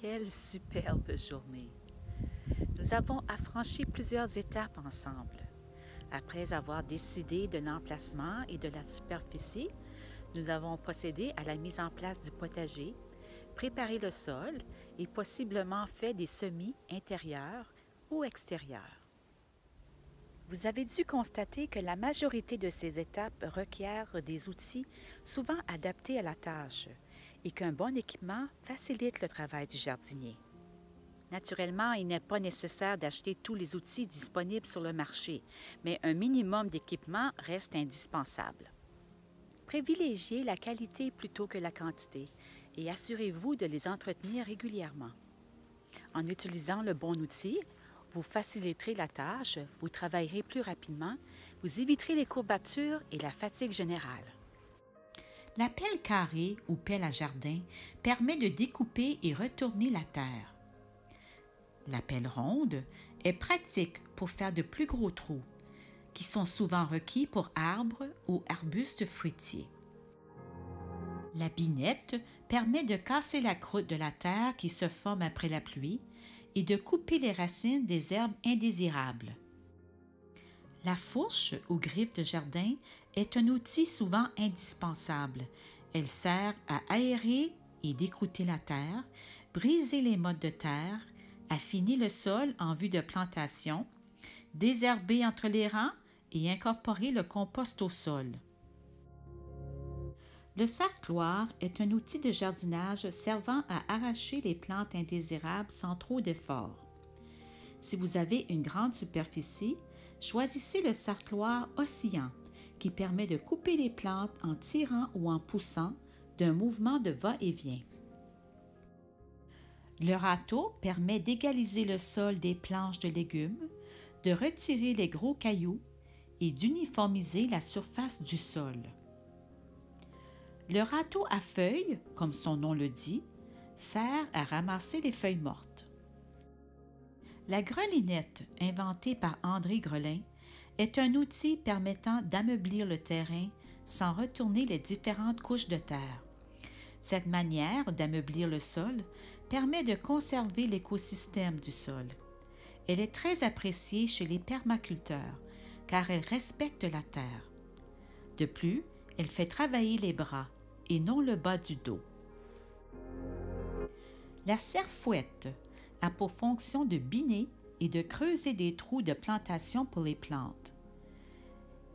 Quelle superbe journée! Nous avons affranchi plusieurs étapes ensemble. Après avoir décidé de l'emplacement et de la superficie, nous avons procédé à la mise en place du potager, préparé le sol et possiblement fait des semis intérieurs ou extérieurs. Vous avez dû constater que la majorité de ces étapes requièrent des outils souvent adaptés à la tâche et qu'un bon équipement facilite le travail du jardinier. Naturellement, il n'est pas nécessaire d'acheter tous les outils disponibles sur le marché, mais un minimum d'équipement reste indispensable. Privilégiez la qualité plutôt que la quantité et assurez-vous de les entretenir régulièrement. En utilisant le bon outil, vous faciliterez la tâche, vous travaillerez plus rapidement, vous éviterez les courbatures et la fatigue générale. La pelle carrée ou pelle à jardin permet de découper et retourner la terre. La pelle ronde est pratique pour faire de plus gros trous, qui sont souvent requis pour arbres ou arbustes fruitiers. La binette permet de casser la croûte de la terre qui se forme après la pluie et de couper les racines des herbes indésirables. La fourche ou griffe de jardin est un outil souvent indispensable. Elle sert à aérer et décrouter la terre, briser les mottes de terre, affiner le sol en vue de plantation, désherber entre les rangs et incorporer le compost au sol. Le sarcloir est un outil de jardinage servant à arracher les plantes indésirables sans trop d'efforts. Si vous avez une grande superficie, choisissez le sarcloir oscillant qui permet de couper les plantes en tirant ou en poussant d'un mouvement de va-et-vient. Le râteau permet d'égaliser le sol des planches de légumes, de retirer les gros cailloux et d'uniformiser la surface du sol. Le râteau à feuilles, comme son nom le dit, sert à ramasser les feuilles mortes. La grelinette, inventée par André Grelin, est un outil permettant d'ameublir le terrain sans retourner les différentes couches de terre. Cette manière d'ameublir le sol permet de conserver l'écosystème du sol. Elle est très appréciée chez les permaculteurs car elle respecte la terre. De plus, elle fait travailler les bras et non le bas du dos. La serfouette a pour fonction de biner et de creuser des trous de plantation pour les plantes.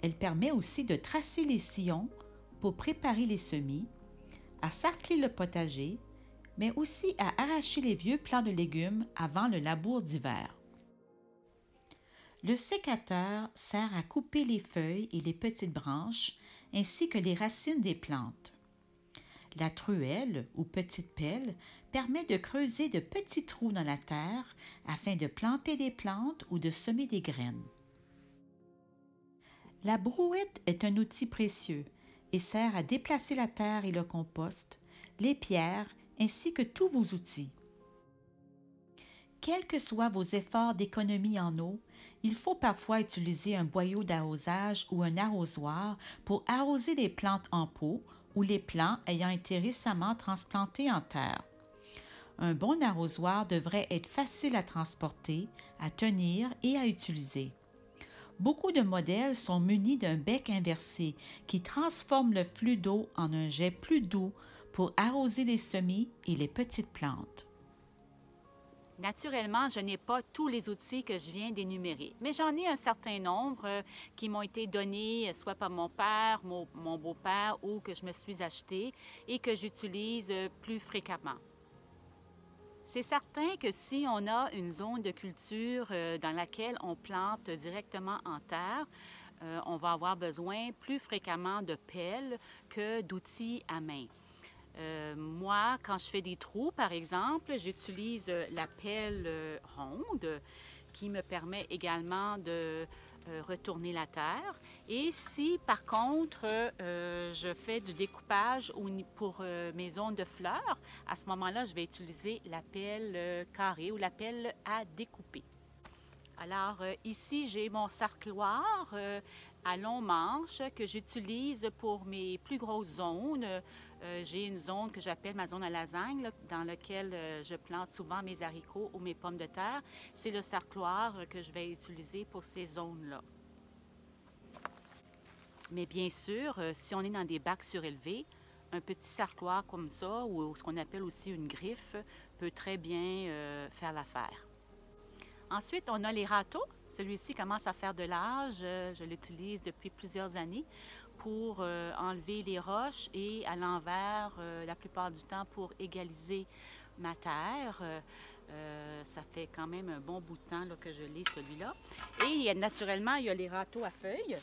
Elle permet aussi de tracer les sillons pour préparer les semis, à sarcler le potager, mais aussi à arracher les vieux plants de légumes avant le labour d'hiver. Le sécateur sert à couper les feuilles et les petites branches, ainsi que les racines des plantes. La truelle ou petite pelle permet de creuser de petits trous dans la terre afin de planter des plantes ou de semer des graines. La brouette est un outil précieux et sert à déplacer la terre et le compost, les pierres ainsi que tous vos outils. Quels que soient vos efforts d'économie en eau, il faut parfois utiliser un boyau d'arrosage ou un arrosoir pour arroser les plantes en pot ou les plants ayant été récemment transplantés en terre. Un bon arrosoir devrait être facile à transporter, à tenir et à utiliser. Beaucoup de modèles sont munis d'un bec inversé qui transforme le flux d'eau en un jet plus doux pour arroser les semis et les petites plantes. Naturellement, je n'ai pas tous les outils que je viens d'énumérer, mais j'en ai un certain nombre qui m'ont été donnés soit par mon père, mon beau-père ou que je me suis acheté et que j'utilise plus fréquemment. C'est certain que si on a une zone de culture dans laquelle on plante directement en terre, on va avoir besoin plus fréquemment de pelles que d'outils à main. Moi, quand je fais des trous, par exemple, j'utilise la pelle ronde qui me permet également de retourner la terre. Et si, par contre, je fais du découpage pour mes zones de fleurs, à ce moment-là, je vais utiliser la pelle carrée ou la pelle à découper. Alors ici, j'ai mon sarcloir à long manche que j'utilise pour mes plus grosses zones. J'ai une zone que j'appelle ma zone à lasagne, là, dans laquelle je plante souvent mes haricots ou mes pommes de terre. C'est le sarcloir que je vais utiliser pour ces zones-là. Mais bien sûr, si on est dans des bacs surélevés, un petit sarcloir comme ça, ou ce qu'on appelle aussi une griffe, peut très bien faire l'affaire. Ensuite, on a les râteaux. Celui-ci commence à faire de l'âge. Je l'utilise depuis plusieurs années pour enlever les roches et à l'envers, la plupart du temps, pour égaliser ma terre. Ça fait quand même un bon bout de temps là, que je l'ai, celui-là. Et naturellement, il y a les râteaux à feuilles.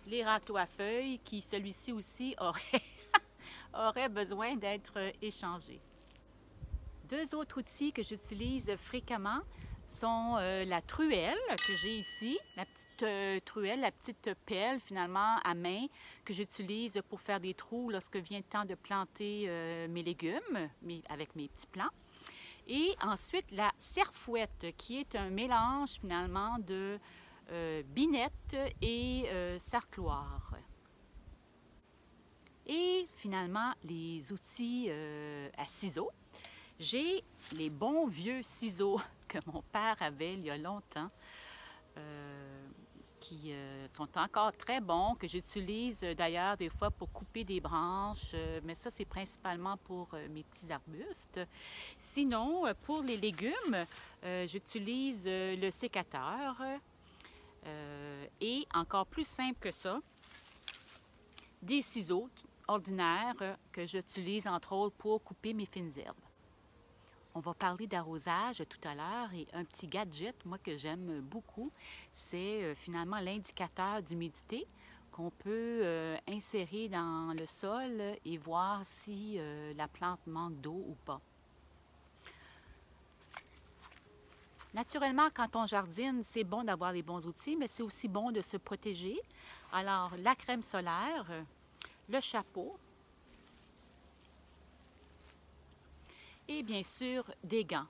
Les râteaux à feuilles qui, celui-ci aussi, aurait besoin d'être échangé. Deux autres outils que j'utilise fréquemment sont la truelle que j'ai ici, la petite truelle, la petite pelle finalement à main que j'utilise pour faire des trous lorsque vient le temps de planter mes légumes avec mes petits plants. Et ensuite la serfouette qui est un mélange finalement de binette et sarcloir. Et finalement les outils à ciseaux. J'ai les bons vieux ciseaux que mon père avait il y a longtemps, qui sont encore très bons, que j'utilise d'ailleurs des fois pour couper des branches, mais ça c'est principalement pour mes petits arbustes. Sinon, pour les légumes, j'utilise le sécateur et encore plus simple que ça, des ciseaux ordinaires que j'utilise entre autres pour couper mes fines herbes. On va parler d'arrosage tout à l'heure et un petit gadget, moi, que j'aime beaucoup, c'est finalement l'indicateur d'humidité qu'on peut insérer dans le sol et voir si la plante manque d'eau ou pas. Naturellement, quand on jardine, c'est bon d'avoir les bons outils, mais c'est aussi bon de se protéger. Alors, la crème solaire, le chapeau, et bien sûr, des gants.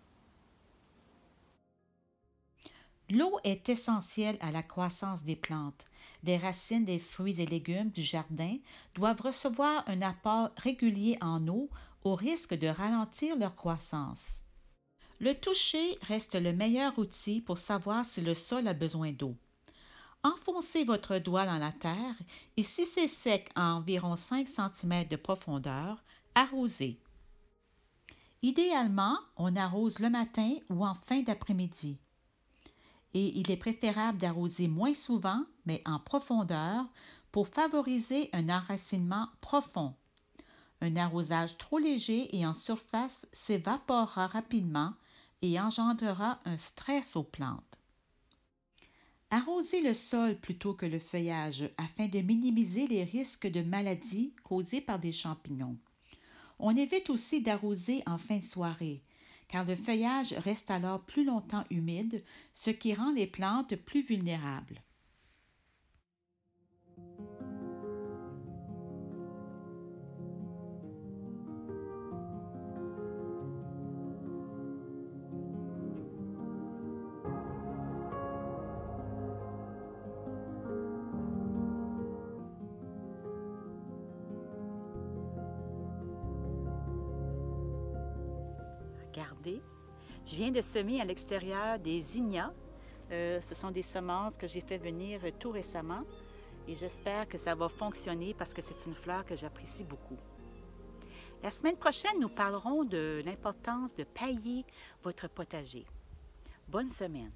L'eau est essentielle à la croissance des plantes. Les racines des fruits et légumes du jardin doivent recevoir un apport régulier en eau au risque de ralentir leur croissance. Le toucher reste le meilleur outil pour savoir si le sol a besoin d'eau. Enfoncez votre doigt dans la terre et si c'est sec à environ 5 cm de profondeur, arrosez. Idéalement, on arrose le matin ou en fin d'après-midi. Et il est préférable d'arroser moins souvent, mais en profondeur, pour favoriser un enracinement profond. Un arrosage trop léger et en surface s'évaporera rapidement et engendrera un stress aux plantes. Arrosez le sol plutôt que le feuillage afin de minimiser les risques de maladies causées par des champignons. On évite aussi d'arroser en fin de soirée, car le feuillage reste alors plus longtemps humide, ce qui rend les plantes plus vulnérables. Regardez, je viens de semer à l'extérieur des zinnias. Ce sont des semences que j'ai fait venir tout récemment et j'espère que ça va fonctionner parce que c'est une fleur que j'apprécie beaucoup. La semaine prochaine, nous parlerons de l'importance de pailler votre potager. Bonne semaine!